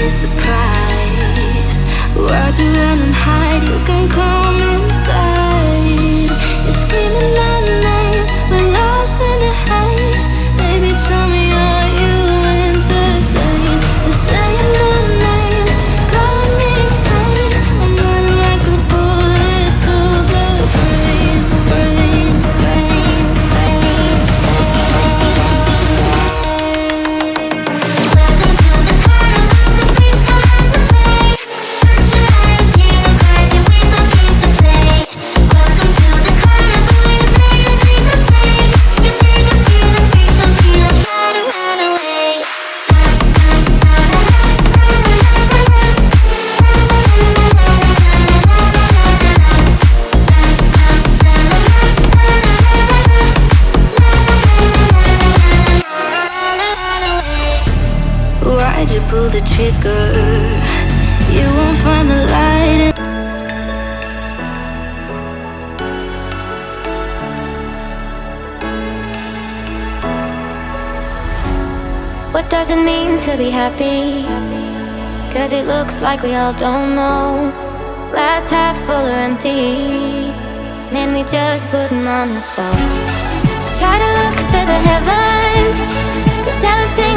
is the price. Why'd you run and hide? You can come inside. You're screaming my name, we're lost in the haze. Baby, tell me, are you entertained? You're saying my name, calling me insane. I'm running like a bullet to the brain, brain, brain, brain. Welcome to the carnival, the freaks come out to play. Shut your eyes, hear the cries, your window games to play. Welcome to the carnival, you made a big mistake. You make us feel the freak show, see them try to run away. Why'd you pull the trigger? You won't find the light in. What does it mean to be happy? Cause it looks like we all don't know. Glass half full or empty. Man, we just putting on a show. Try to look to the heavens to tell us things